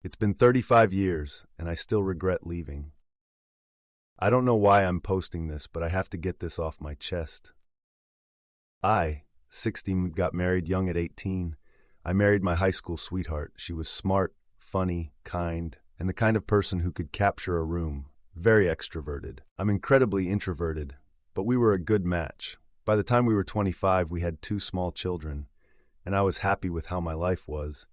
It's been 35 years, and I still regret leaving. I don't know why I'm posting this, but I have to get this off my chest. I, 60, got married young at 18. I married my high school sweetheart. She was smart, funny, kind, and the kind of person who could capture a room. Very extroverted. I'm incredibly introverted, but we were a good match. By the time we were 25, we had 2 small children, and I was happy with how my life was.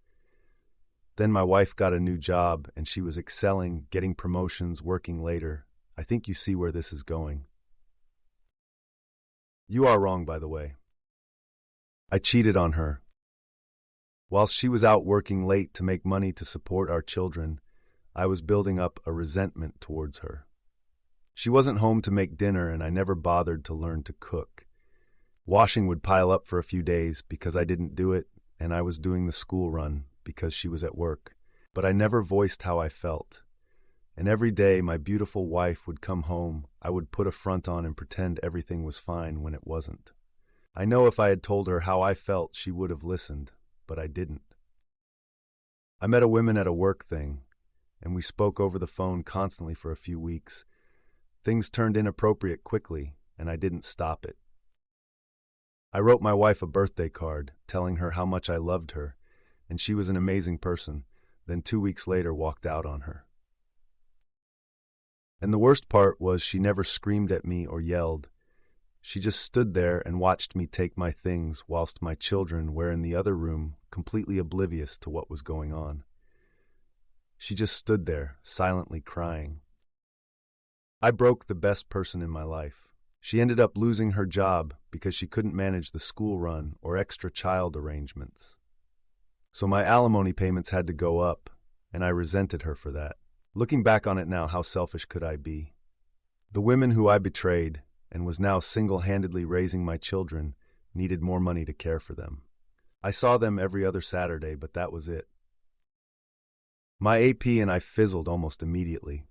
Then my wife got a new job, and she was excelling, getting promotions, working later. I think you see where this is going. You are wrong, by the way. I cheated on her. While she was out working late to make money to support our children, I was building up a resentment towards her. She wasn't home to make dinner, and I never bothered to learn to cook. Washing would pile up for a few days because I didn't do it, and I was doing the school run because she was at work. But I never voiced how I felt. And every day my beautiful wife would come home, I would put a front on and pretend everything was fine when it wasn't. I know if I had told her how I felt, she would have listened, but I didn't. I met a woman at a work thing, and we spoke over the phone constantly for a few weeks. Things turned inappropriate quickly, and I didn't stop it. I wrote my wife a birthday card, telling her how much I loved her, and she was an amazing person, then 2 weeks later walked out on her. And the worst part was she never screamed at me or yelled. She just stood there and watched me take my things whilst my children were in the other room, completely oblivious to what was going on. She just stood there, silently crying. I broke the best person in my life. She ended up losing her job because she couldn't manage the school run or extra child arrangements. So my alimony payments had to go up, and I resented her for that. Looking back on it now, how selfish could I be? The women who I betrayed and was now single-handedly raising my children needed more money to care for them. I saw them every other Saturday, but that was it. My AP and I fizzled almost immediately.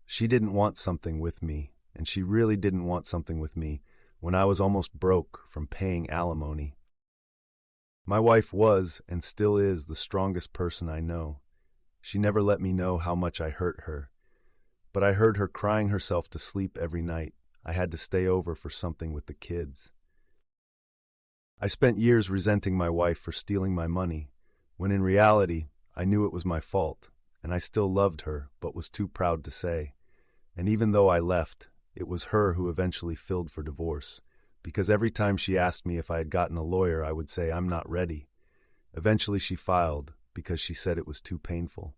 She didn't want something with me, and she really didn't want something with me when I was almost broke from paying alimony. My wife was, and still is, the strongest person I know. She never let me know how much I hurt her, but I heard her crying herself to sleep every night. I had to stay over for something with the kids. I spent years resenting my wife for stealing my money, when in reality, I knew it was my fault, and I still loved her, but was too proud to say. And even though I left, it was her who eventually filed for divorce, because every time she asked me if I had gotten a lawyer, I would say, "I'm not ready." Eventually she filed, because she said it was too painful.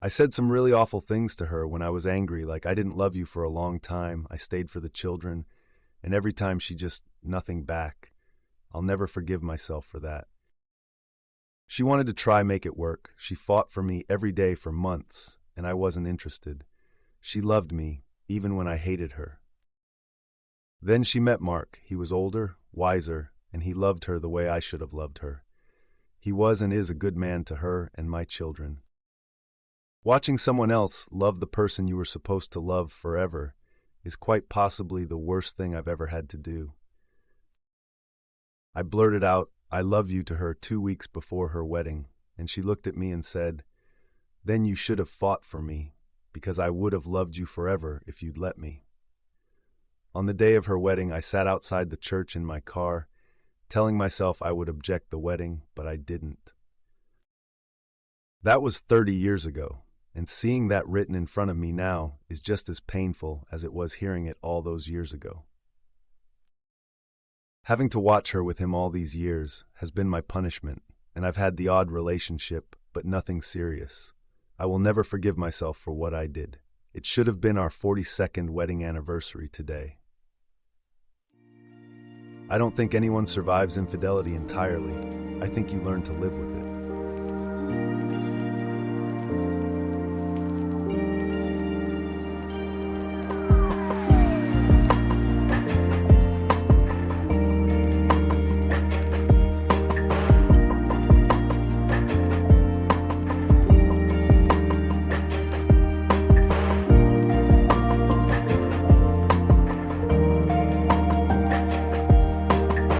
I said some really awful things to her when I was angry, like I didn't love you for a long time, I stayed for the children, and every time she just nothing back. I'll never forgive myself for that. She wanted to try make it work. She fought for me every day for months, and I wasn't interested. She loved me, even when I hated her. Then she met Mark. He was older, wiser, and he loved her the way I should have loved her. He was and is a good man to her and my children. Watching someone else love the person you were supposed to love forever is quite possibly the worst thing I've ever had to do. I blurted out, "I love you" to her 2 weeks before her wedding, and she looked at me and said, "Then you should have fought for me, because I would have loved you forever if you'd let me." On the day of her wedding, I sat outside the church in my car, telling myself I would object the wedding, but I didn't. That was 30 years ago, and seeing that written in front of me now is just as painful as it was hearing it all those years ago. Having to watch her with him all these years has been my punishment, and I've had the odd relationship, but nothing serious. I will never forgive myself for what I did. It should have been our 42nd wedding anniversary today. I don't think anyone survives infidelity entirely. I think you learn to live with it.